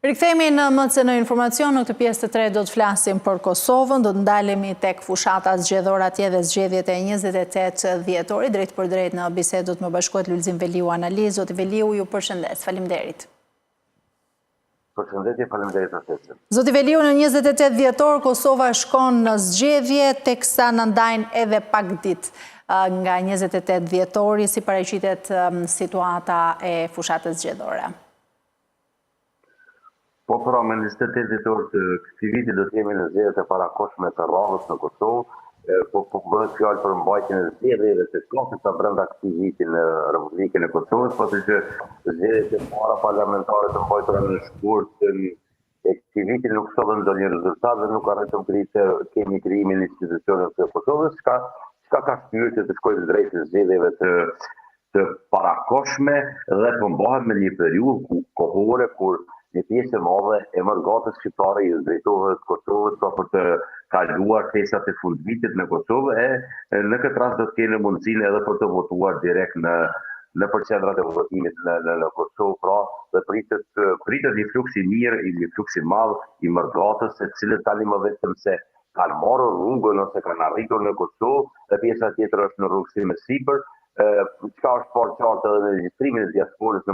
Rikthehemi në MCN Informacion, në këtë pjesë të tretë do të flasim për Kosovën, do të ndalemi tek fushata zgjedhore atje dhe zgjedhjet e 28 dhjetorit, drejt për drejt në bisedë do të më bashkohet Lulzim Veliu analizë. Zoti Veliu, ju përshëndes. Faleminderit. Përshëndetje, faleminderit atë. Zoti Veliu, në 28 dhjetor Kosova shkon në zgjedhje, teksa në ndajnë edhe pak ditë nga 28 dhjetori, si paraqitet situata e fushatës zgjedhore. Po pra, me 28 dhjetor të këtij viti do të jemi në zgjedhjet e parakohshme të radhës në Kosovë, po bëhet fjalë për mbajtjen e zgjedhjeve të shkallëta brenda këtij viti në Republikën e Kosovës, pasi që zgjedhjet e para parlamentare të mbajtura në shkurt e këtij viti nuk shohin ndonjë rezultat dhe nuk arritëm të kemi krijimin e institucioneve të Kosovës, çka ka shtyr të shkojmë drejt zgjedhjeve të parakohshme dhe po mbahet në një periudhë kohore kur një pjesë e madhe e mërgatës shqiptare i drejtohet Kosovës për të kaluar festat e fundvitit në Kosovë e në këtë rast do të keni mundësinë edhe për të votuar direkt në përqendrat e votimit në Kosovë, pra dhe pritet një fluks i mirë, një fluks i madh i mërgatës, se cilët tani më vetëm se kanë marrë rrugën ose kanë arritur në Kosovë, dhe pjesa tjetër është në rrugësim me sipër, çka është parë qartë edhe në regjistrimin e diasporës në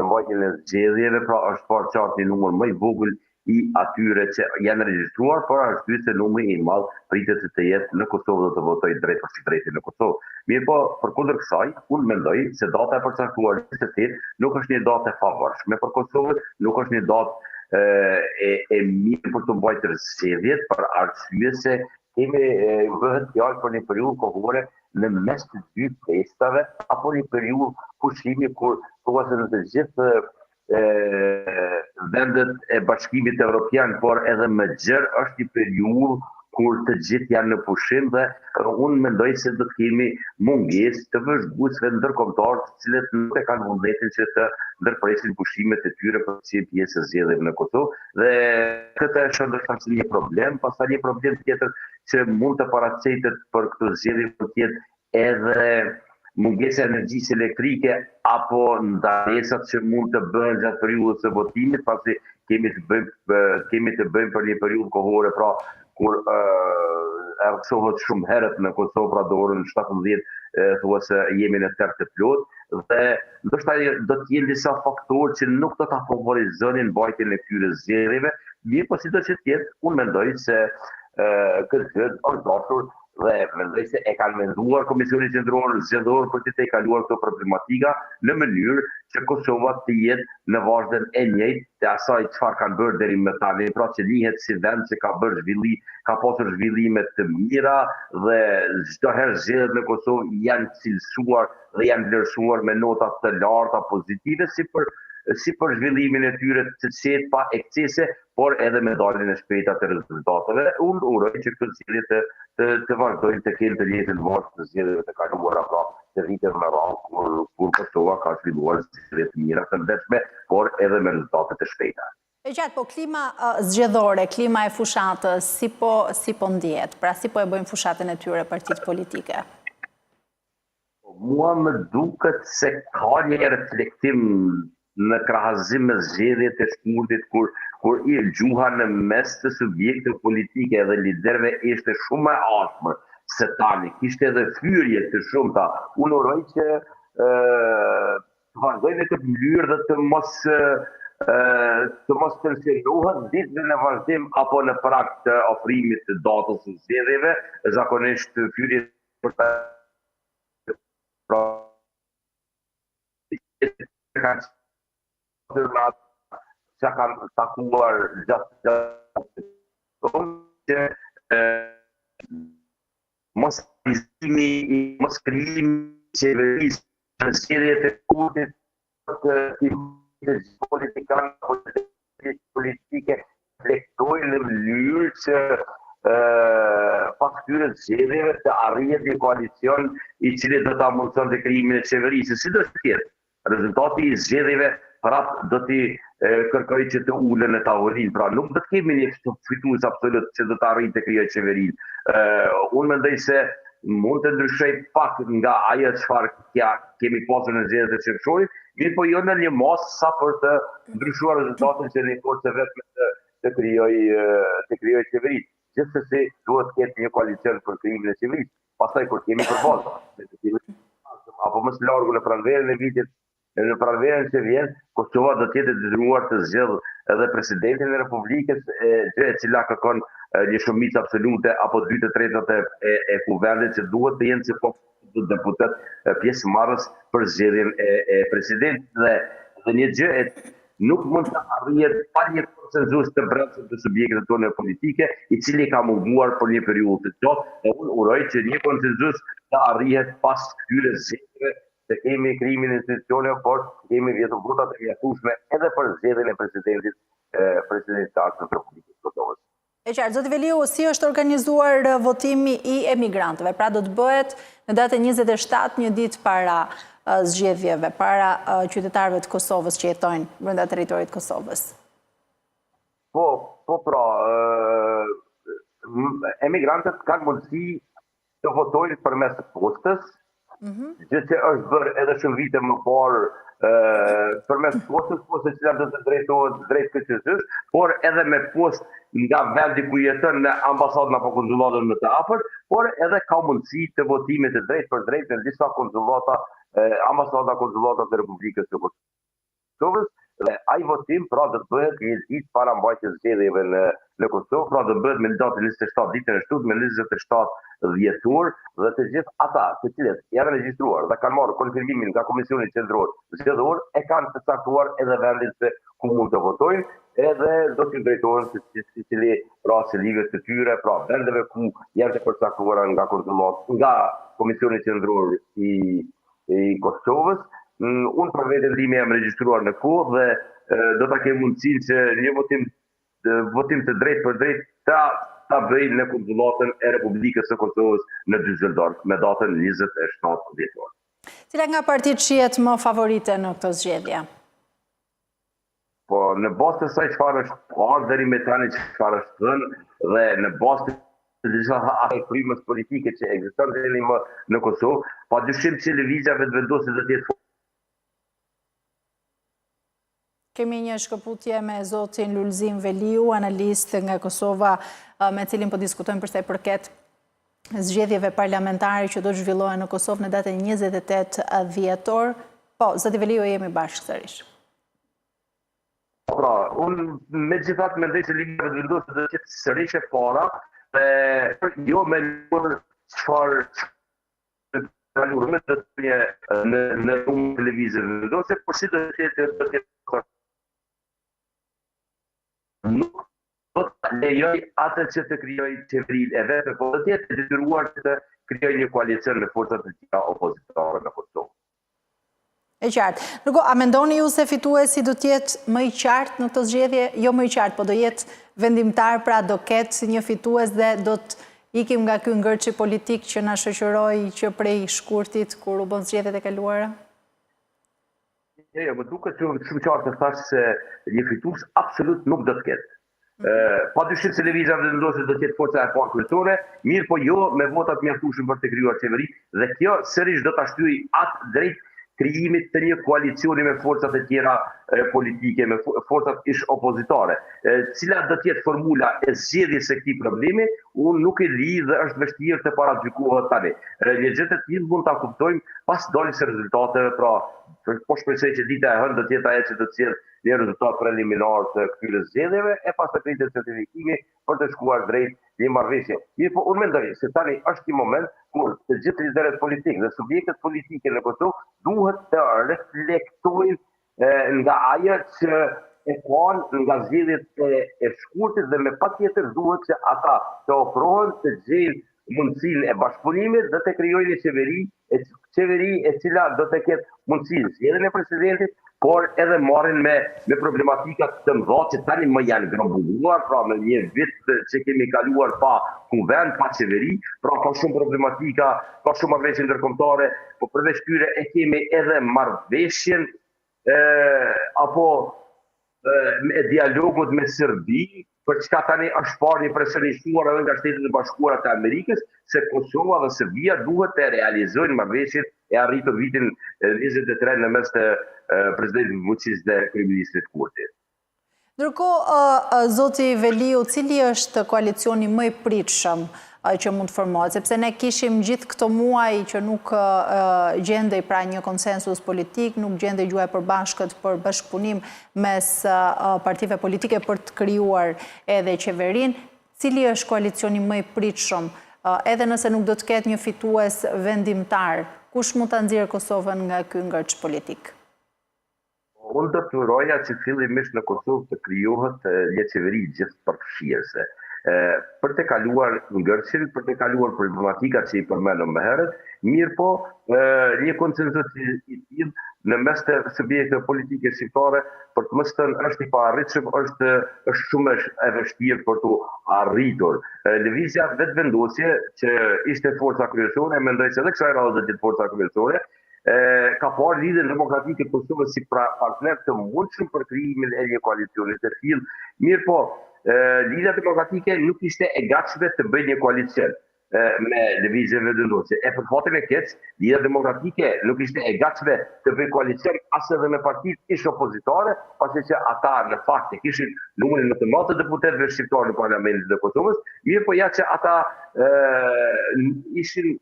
mbajtjen e zgjedhjeve, pra është parë qartë një numër më i vogël i atyre që janë regjistruar, por arsye se numri i madh pritet të jetë në Kosovë dhe të votojë drejt për drejtë në Kosovë. Mirë po, përkundër kësaj, unë mendoj se data e përcaktuar 28 nuk është një datë e favorshme për Kosovën, nuk është një datë e mirë për të mbajtur zgjedhjet, për arsye se kemi bëhet fjalë për një periudhë kohore në mes të dy festave, apo një periudhë pushimi kur në të gjithë vendet e Bashkimit Evropian, por edhe më gjerë është një periudhë kur të gjithë janë në pushim dhe unë mendoj se do të kemi mungesë të vëzhguesve ndërkombëtar, të cilët nuk e kanë vullnetin që të ndërpresin pushimet e tyre për të qenë pjesë e zgjedhjeve në Kosovë, dhe këtë e shoh ndoshta si një problem, pastaj një problem tjetër që mund të paraqitet për këtë zgjedhje mund të jetë edhe mungesa e energjisë elektrike apo ndalesat që mund të bëhen gjatë periudhës së votimit, pasi kemi të bëjmë për një periudhë kohore, pra kur erksohet shumë herët në Kosovë, pra do orën 17 thua se jemi në tërë të plot, dhe ndoshta do të jenë disa faktorë që nuk do ta favorizonin mbajtjen e këtyre zgjedhjeve, mirë po sido që të jetë, unë mendoj se këtë gjë është dashur dhe mendoj se e kanë menduar Komisioni Qendror Zgjedhor për të kaluar këto problematika në mënyrë që Kosova të jetë në vazhdim e njëjtë të asaj çfarë kanë bërë deri më tani, pra që njihet si vend që ka bërë zhvillim, ka pasur zhvillime të mira dhe çdo herë zgjedhjet në Kosovë janë cilësuar dhe janë vlerësuar me nota të larta pozitive si për zhvillimin e tyre të qetë pa ekscese, por edhe me daljen e shpejta të rezultateve. Unë uroj që këtë zgjedhje të vazhdojnë të kenë të njëjtën vazhdim të zgjedhjeve të kaluara, pra të vitet me radhë kur Kosova ka zhvilluar zgjedhje të mira të ndeshme, por edhe me rezultate të shpejta. E qartë, po klima zgjedhore, klima e fushatës, si po ndihet? Pra si po e bëjnë fushatën e tyre partitë politike? Mua më duket se ka një reflektim në krahazim me zgjedhjet e shkurtit kur i gjuha në mes të subjekteve politike dhe liderëve ishte shumë më ashpër se tani, kishte edhe fyrje të shumta. Unë uroj që të vazhdojnë këtë mënyrë dhe të mos tensionohen ditëve në vazhdim apo në prag të ofrimit të datës së zgjedhjeve, zakonisht fyrjet për të që kanë takuar gjatë që mos krijimi qeverisë në zgjedhjet e kurtit të politikanë politike reflektojnë në mënyrë që pas këtyre zgjedhjeve të arrihet një koalicion i cili do ta mundësonte krijimin e qeverisë. Si do të jetë rezultati i zgjedhjeve, prapë do t'i kërkoj që të ulen në tavolinë, pra nuk do të kemi një fitues absolut që do të arrijë të krijojë qeverinë. Unë mendoj se mund të ndryshoj pak nga ajo çfarë kemi pasur në zgjedhjet e qeverishorit, mirë po jo në një masë sa për të ndryshuar rezultatin që një forcë vetme të krijoj qeveri. Gjithsesi duhet të ketë një koalicion për krijimin e qeverisë. Pastaj kur kemi përballë apo më së largu në pranverën e vitit, në pranverën që vjen, Kosova do të jetë e detyruar të zgjedhë edhe presidentin e Republikës, gjë e cila kërkon një shumicë absolute apo 2/3 e kuvendit që duhet të jenë si deputet pjesëmarrës për zgjedhjen e presidentit dhe një gjë nuk mund të arrihet pa një konsenzus të brendshëm të subjektive tonë politike, i cili ka munguar për një periudhë të gjatë, dhe unë uroj që një konsenzus të arrihet pas këtyre zgjedhjeve, se kemi krijimin e institucioneve, por kemi vjetur votat e mjaftueshme edhe për zgjedhjen e presidentit të Republikës së Kosovës. E qartë, zoti Veliu, si është organizuar votimi i emigrantëve? Pra do të bëhet në datën 27, një ditë para zgjedhjeve, para qytetarëve të Kosovës që jetojnë brenda territorit të Kosovës. Po pra, emigrantët kanë mundësi të votojnë përmes postës, gjë që është bërë edhe shumë vite më parë përmes postës, postë që do të drejtohet drejt KQZ-s, por edhe me postë nga vendi ku jeton në ambasadën apo konsullatën më të afërt, por edhe ka mundësi të votimit të drejt për drejt në disa konsullata, ambasada konsullatat e Republikës së Kosovës, dhe ai votim pra do të bëhet një ditë para mbajtjes zgjedhjeve në Kosovë, pra do të bëhet me datën 27 ditën e shtunë me 27 dhjetor, dhe të gjithë ata të cilët janë regjistruar dhe kanë marrë konfirmimin nga Komisioni Qendror Zgjedhor e kanë të caktuar edhe vendin se ku mund të votojnë, edhe do të drejtohen si cili pra selive të tyre, pra vendeve ku janë të përcaktuara nga nga Komisioni Qendror i Kosovës. Unë për vetën time jam regjistruar në kohë dhe do ta kem mundësinë që një votim të drejtë për drejtë ta bëj në konsullatën e Republikës së Kosovës në Dyzeldorf me datën 27 dhjetor. Cila nga partitë shihet më favorite në këtë zgjedhje? Po në bazë të saj çfarë është ardhur deri me tani, çfarë është thënë dhe në bazë të disa frymës politike që ekziston deri më në Kosovë, padyshim që lëvizja vetëvendose do të jetë. Kemi një shkëputje me zotin Lulzim Veliu, analist nga Kosova, me cilin po diskutojmë për sa i përket zgjedhjeve parlamentare që do të zhvillohen në Kosovë në datën 28 dhjetor. Po, zoti Veliu, jemi bashkë sërish. Pra, unë megjithatë mendoj se ligja vetëvendose do të jetë sërish e para, dhe jo me çfarë kaluar të në televizor vendose, por si do të jetë nuk do të lejoj atë që të krijoj qeverinë e vetë, por do të jetë detyruar të krijoj një koalicion me forcat të tjera opozitare në Kosovë. E qartë. Ndërkohë, a mendoni ju se fituesi do të jetë më i qartë në këtë zgjedhje? Jo më i qartë, po do jetë vendimtar, pra do ketë një fitues dhe do të ikim nga ky ngërçi politik që na shoqëroi që prej shkurtit kur u bën zgjedhjet e kaluara? Jo, më duket shumë qartë të thash se një fitues absolut nuk do të ketë. Padyshim se lëvizja vendose do të jetë forca e parë kryesore, mirë po jo me votat mjaftueshëm për të krijuar qeveri, dhe kjo sërish do ta shtyjë atë drejt krijimit të një koalicioni me forcat e tjera politike, me forcat ish opozitare. Cila do të jetë formula e zgjedhjes së këtij problemi, unë nuk e di dhe është vështirë të paragjykohet tani. Një gjë të tillë mund ta kuptojmë pas daljes së rezultateve, pra po shpresoj që dita e hënë do të jetë ajo që do të sjellë një rezultat preliminar të këtyre zgjedhjeve e pas të pritet certifikimi për të shkuar drejt një marrëveshje. Mirë, po unë mendoj se tani është një moment kur të gjithë liderët politikë dhe subjektet politike në Kosovë duhet të reflektojnë nga ajo që e kanë nga zgjedhjet e shkurtit dhe me patjetër duhet që ata të ofrohen të gjejnë mundësinë e bashkëpunimit dhe të krijojnë një qeveri e cila do të ketë mundësinë zgjedhjen e presidentit, por edhe marrin me problematikat të mëdha që tani më janë grumbullur, pra në një vit që kemi kaluar pa kuvend, pa qeveri, pra ka shumë problematika, ka shumë marrëveshje ndërkombëtare, po përveç tyre e kemi edhe marrëveshjen apo dialogut me Serbi, për çka tani është parë një presionisuar edhe nga Shtetet e Bashkuara të Amerikës, se Kosova dhe Serbia duhet të realizojnë marrëveshjen e arritur vitin 23 në mes të presidentit Vučić dhe kryeministrit Kurti. Ndërkohë, zoti Veliu, cili është koalicioni më i pritshëm që mund të formohet, sepse ne kishim gjithë këto muaj që nuk gjendej pra një konsensus politik, nuk gjendej gjuhë e përbashkët për bashkëpunim mes partive politike për të krijuar edhe qeverinë. Cili është koalicioni më i pritshëm, edhe nëse nuk do të ketë një fitues vendimtar, kush mund ta nxjerrë Kosovën nga ky ngërç politik? Unë do të uroja që fillimisht në Kosovë të krijohet një qeveri gjithëpërfshirëse. Për të kaluar ngërçin, për të kaluar problematikat që i përmendëm më herët, mirë po një konsensus i tillë në mes të subjekteve politike shqiptare për të mos thënë është i paarritshëm, është shumë e vështirë për të arritur. Lëvizja vetëvendosje që ishte forca kryesore, mendoj se edhe kësaj radhe do të jetë forca kryesore, ka parë Lidhjen Demokratike të Kosovës si partner të mundshëm për krijimin e një koalicioni të tillë. Mirë po, Lidhja Demokratike nuk ishte e gatshme të bëjë një koalicion me lëvizjen vendosje. E për fatin e keq, Lidhja Demokratike nuk ishte e gatshme të bëjë koalicion as edhe me partitë ish opozitare, pasi që ata në fakt kishin numrin më të madh të deputetëve shqiptar në Parlamentin e Kosovës, mirë po ja që ata ishin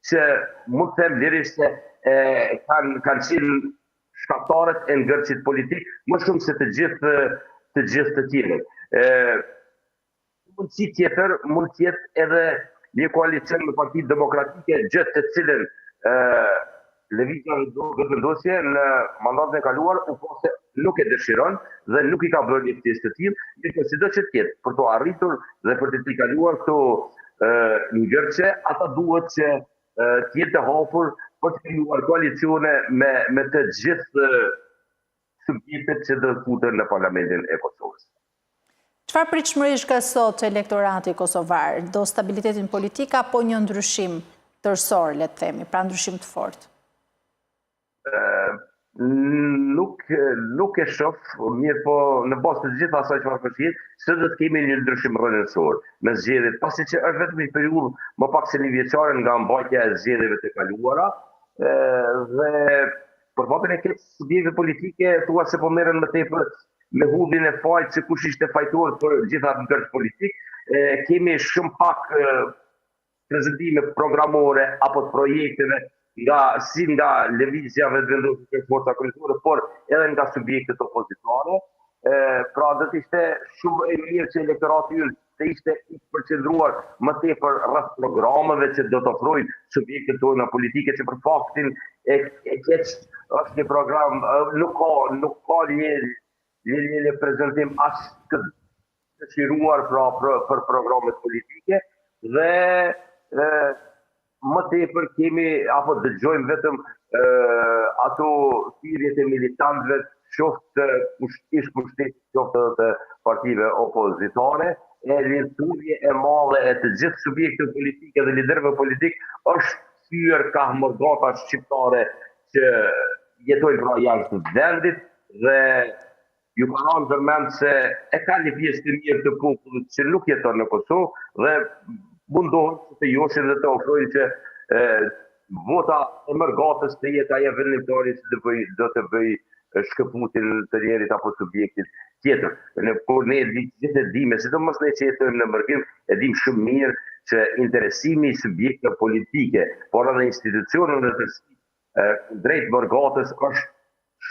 që mund të them lirisht se kanë qenë shkaktarët e ngërçit politik më shumë se të gjithë të tjerët. Mundësi tjetër mund të jetë edhe një koalicion me Partitë Demokratike, gjë të cilën lëvizja vendosje në mandatin e kaluar ose nuk e dëshiron dhe nuk i ka bërë një ftesë të tillë, mirë sido që të jetë për të arritur dhe për të kaluar këto ngërçe, ata duhet që të jetë të hapur për të krijuar koalicione me të gjithë subjektet që do të futen në Parlamentin e Kosovës. Çfarë pritshmërish ka sot elektorati kosovar? Do stabilitetin politik apo një ndryshim tërësor, le të themi, pra ndryshim të fortë? Nuk e shoh, mirë po në bazë të gjithë asaj çfarë përfshihet, se do të kemi një ndryshim rrënjësor në zgjedhjet, pasi që është vetëm një periudhë më pak se një vjeçare nga mbajtja e zgjedhjeve të kaluara, dhe për fatin e keq subjekte politike thua se po merren më tepër me hudhin e fajt se kush ishte fajtor për gjitha të ngërç politik, kemi shumë pak prezantime programore apo të projekteve nga lëvizja vendosur të forca kryesore, por edhe nga subjektet opozitare. Pra do të ishte shumë e mirë që elektorati ynë të ishte i përqendruar më tepër rreth programeve që do të ofrojnë subjektet tona politike, që për faktin e keq është një program, nuk ka një prezantim as të dëshiruar për programet politike dhe më tepër kemi apo dëgjojmë vetëm ato thirrjet e militantëve, qoftë ish pushtetit, qoftë edhe të partive opozitare, e rrjedhje e madhe e të gjithë subjekteve politike dhe liderëve politik është thyer ka mëgata shqiptare që jetojnë pra jashtë të vendit dhe ju ka rënë ndërmend se e ka një pjesë të mirë të popullit që nuk jeton në Kosovë dhe mundohen të joshin dhe të ofrojnë që vota e mërgatës të jetë ajo vendimtari që do të bëj shkëputin të njerit apo subjektit tjetër. Por ne gjithë e dimë, sidomos ne që jetojmë në mërgim, e dimë shumë mirë që interesimi i subjekteve politike, por edhe institucioneve të drejt mërgatës është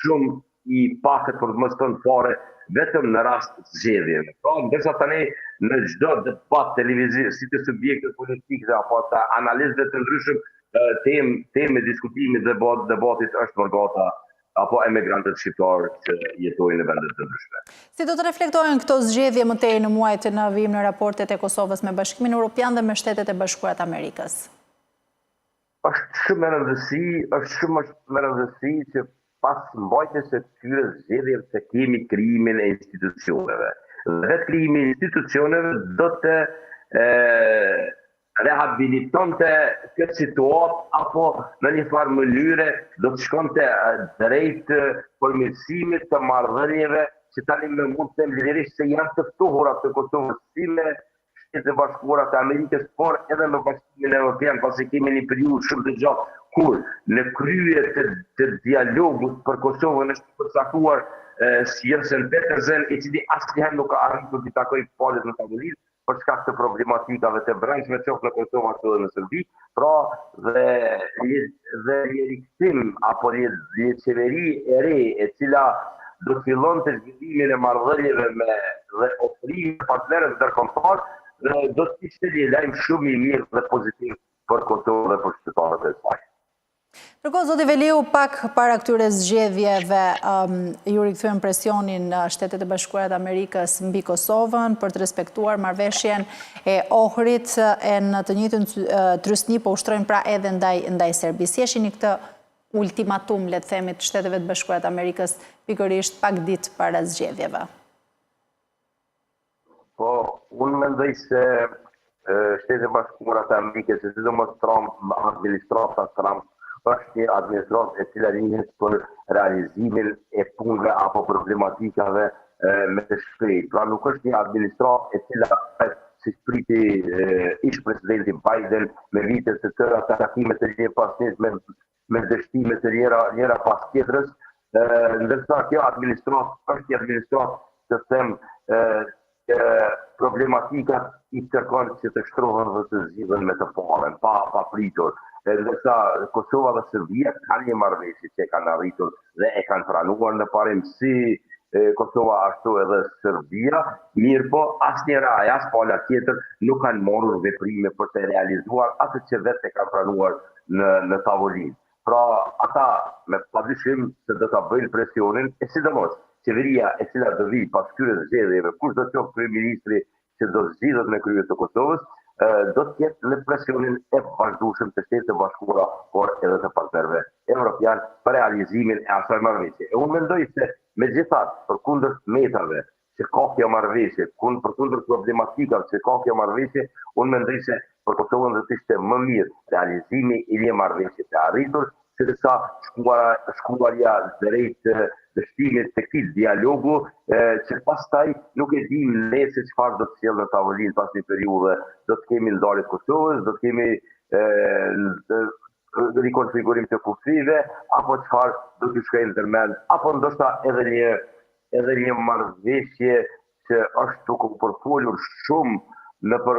shumë i pakët, për të mos thënë fare, vetëm në rast zgjedhjeve. Pra, ndërsa tani në çdo debat televiziv, si të subjektet politike apo të analizëve të ndryshëm, temë diskutimit dhe debatit është mërgata apo emigrantët shqiptarë që jetojnë në vendet të ndryshme. Si do të reflektojnë këto zgjedhje më tej në muajt në vijim në raportet e Kosovës me Bashkimin Evropian dhe me Shtetet e Bashkuara të Amerikës? Është shumë e rëndësi që pas mbajtjes së këtyre zgjedhjeve të kemi krijimin e institucioneve. Dhe vetë krijimi i institucioneve do të rehabilitonte këtë situatë apo në një farë mënyre do të shkonte drejt përmirësimit të marrëdhënieve që tani me mund të them liderisht se janë të ftohura të Kosovës si me Shtetet e Bashkuara të Amerikës, por edhe me Bashkimin Evropian, pasi kemi një periudhë shumë të gjatë kur në krye të dialogut për Kosovën është përcaktuar Jensen Petersen, i cili asnjëherë nuk ka arritur të takojë palët në tavolinë për shkak të problematikave të brendshme qoftë në Kosovë ashtu edhe në Serbi, pra dhe një rikthim apo një qeveri e re e cila do të fillon të zhvillimin e marrëdhënieve dhe ofrimin e partnerëve ndërkombëtar, do të ishte një lajm shumë i mirë dhe pozitiv për Kosovën dhe për qytetarët e saj. Ndërkohë, zoti Veliu, pak para këtyre zgjedhjeve ju rikthyen presionin Shtetet e Bashkuara të Amerikës mbi Kosovën për të respektuar marrëveshjen e Ohrit e në të njëjtën trysni po ushtrojnë pra edhe ndaj Serbisë. Si shihni këtë ultimatum, le të themi, të Shteteve të Bashkuara të Amerikës pikërisht pak ditë para zgjedhjeve? Po, unë mendoj se Shtetet e Bashkuara të Amerikës, sidomos administrata Trump, është një administratë e cila njihet për realizimin e punëve apo problematikave me të shpejt. Pra nuk është një administratë e cila si priti ish presidenti Biden me vitet të tëra të takimet të një pas me dështime të njëra pas tjetrës, ndërsa kjo administratë është një administratë të them problematikat i kërkon që të shtrohen dhe të zgjidhen me të parën, pa pritur. Ndërsa Kosova dhe Serbia kanë një marrëveshje që kanë arritur dhe e kanë pranuar në parim si Kosova ashtu edhe Serbia, mirë po asnjëra e as pala tjetër nuk kanë marrur veprime për të realizuar atë që vetë e kanë pranuar në tavolinë. Pra ata me padyshim se do ta bëjnë presionin, e sidomos qeveria e cila do vi pas këtyre zgjedhjeve, kush do të qoftë kryeministri që do zgjidhet në krye të Kosovës, do të jetë në presionin e vazhdueshëm të Shtetit të Bashkuara, por edhe të partnerëve evropian për realizimin e asaj marrëveshje. Unë mendoj se megjithatë, përkundër metave që ka kjo marrëveshje, përkundër problematikave që ka kjo marrëveshje, unë mendoj se për Kosovën do të ishte më mirë realizimi i një marrëveshje të arritur, sesa shkuarja drejt dështimit të këtij dialogu, që pastaj nuk e dim ne se çfarë do të sjellë në tavolinë pas një periudhe. Do të kemi ndarje të Kosovës, do të kemi rikonfigurim të kufive, apo çfarë do të shkojë ndërmend, apo ndoshta edhe një marrëveshje që është duke u përfolur shumë nëpër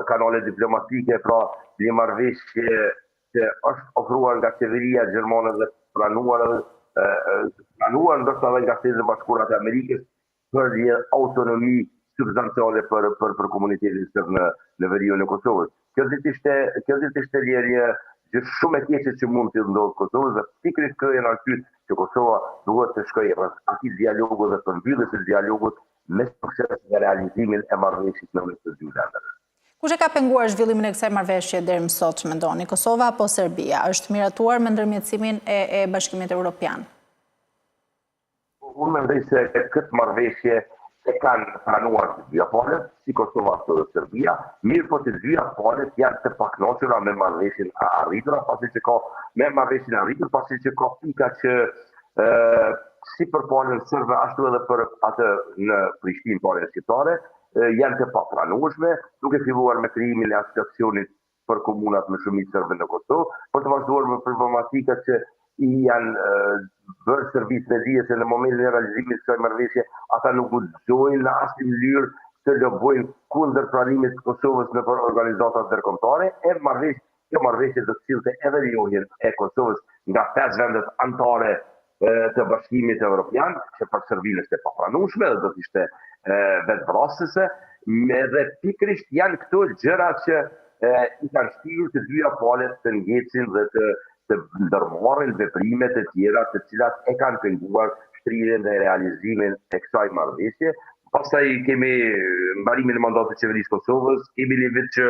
kanale diplomatike, pra një marrëveshje që është ofruar nga qeveria gjermane dhe pranuar ndoshta edhe nga Shtetet e Bashkuara të Amerikës për një autonomi substanciale për komunitetin serb në veriun e Kosovës. Kjo do të ishte një shumë e keqe që mund të ndodhë Kosovës dhe pikërisht kjo janë arsye që Kosova duhet të shkojë rreth atij dialogu dhe përmbylljes së dialogut me sukses në realizimin e marrëveshjes në mes të dy vendeve. Kush e ka penguar zhvillimin e kësaj marrëveshje deri më sot, mendoni, Kosova apo Serbia? Është miratuar me ndërmjetësimin e Bashkimit Evropian? Unë mendoj se këtë marrëveshje e kanë pranuar të dyja palët, si Kosova ashtu edhe Serbia, mirë po të dyja palët janë të pakënaqura me marrëveshjen e arritur, pasi që ka pika që si për palën serbe ashtu edhe për atë në Prishtinë palën shqiptare, janë të papranueshme, duke filluar me krijimin e asociacionit për komunat me shumicë serbe në Kosovë, për të vazhduar me problematikat që i janë bërë Serbisë me dije se në momentin e realizimit të kësaj marrëveshje ata nuk guxojnë në asnjë mënyrë të lobojnë kundër pranimit të Kosovës në organizata ndërkombëtare, kjo marrëveshje do të sillte edhe lojën e Kosovës nga 5 vendet anëtare të Bashkimit Evropian, që për Serbinë është e papranueshme dhe do të ishte vetvrasëse, dhe pikërisht janë këto gjëra që i kanë shtirur të dyja palët të ngecin dhe të ndërmarrin veprimet e tjera të cilat e kanë penguar shtrirjen dhe realizimin e kësaj marrëveshje. Pastaj kemi mbarimin e mandatit të qeverisë Kosovës, kemi një vit që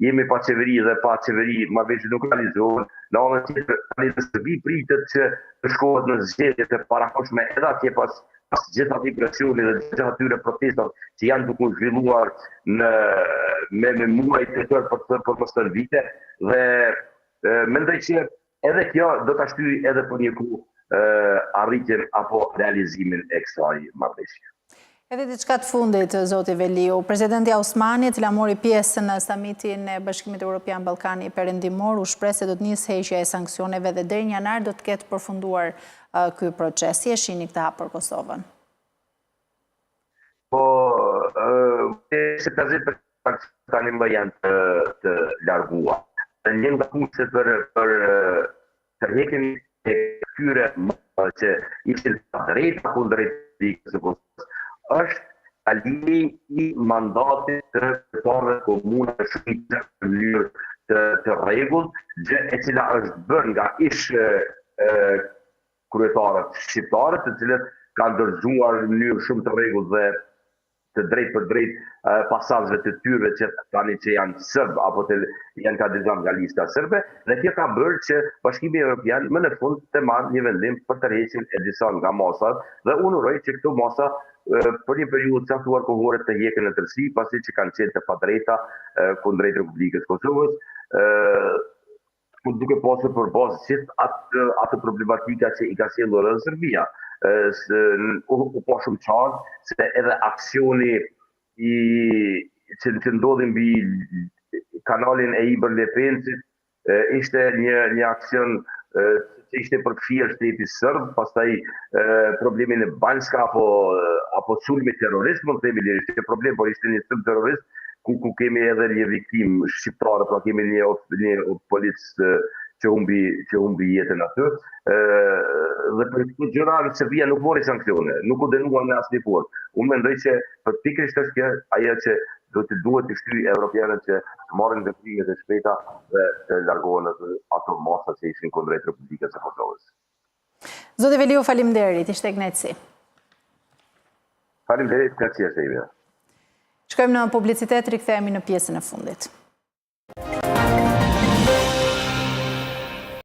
jemi pa qeveri dhe pa qeveri marrëveshjet nuk realizohen. Në anën tjetër, tani në Serbi pritet që të shkohet në zgjedhje të parakohshme edhe atje pas gjithë atij presioni dhe gjithë atyre protestat që janë duke u zhvilluar me muaj të tërë për mos të vite, dhe mendoj që edhe kjo do ta shtyjë edhe për një kohë arritjen apo realizimin e kësaj marrëveshje. Edhe diçka të fundit, zoti Veliu, presidenti Osmani, cila mori pjesë në samitin e Bashkimit Evropian Ballkani Perëndimor, u shpreh se do të nisë heqja e sanksioneve dhe deri në janar do të ketë përfunduar ky proces. Si e shihni këtë hap për Kosovën? Po, se prezidenti tani më janë të larguar. Një nga punëse për tërheqjen e këtyre që ishin të drejta kundër Republikës së Kosovës është alimi i mandatit të kryetarëve komune të shumicës në mënyrë të rregullt, gjë e cila është bërë nga ish kryetarët shqiptarë, të cilët kanë dorëzuar në mënyrë shumë të rregullt dhe të drejt për drejt pasazheve të tyre që tani që janë sërbë apo janë kandidat nga lista sërbe, dhe kjo ka bërë që Bashkimi Evropian më në fund të marrë një vendim për tërheqjen e disa nga masat dhe unë uroj që këto masa për një periudhë të caktuar kohore të hiqen në tërësi, pasi që kanë qenë të padrejta kundrejt Republikës Kosovës, duke pasur për bazë gjithë atë problematika që i ka sjellur edhe Serbia. U po shumë qartë se edhe aksioni që ndodhi mbi kanalin e Iber Lepencit ishte një aksion që ishte përfshirë shteti serb, pastaj problemin e Banjska apo sulmi terrorist, më themi ishte problem, por ishte një sulm terrorist ku kemi edhe një viktim shqiptare, pra kemi një polic që humbi jetën aty. Dhe për këtë gjëra Serbia nuk mori sanksione, nuk u dënua në asnjë formë. Unë mendoj që për pikërisht është kjo ajo që duhet të shtyjë evropianët që të marrin veprime të shpejta dhe të largohen ato masa që ishin kundrejt Republikës së Kosovës. Zoti Veliu, faleminderit, ishte kënaqësi. Faleminderit, kënaqësia është e ime. Shkojmë në publicitet, rikthehemi në pjesën e fundit.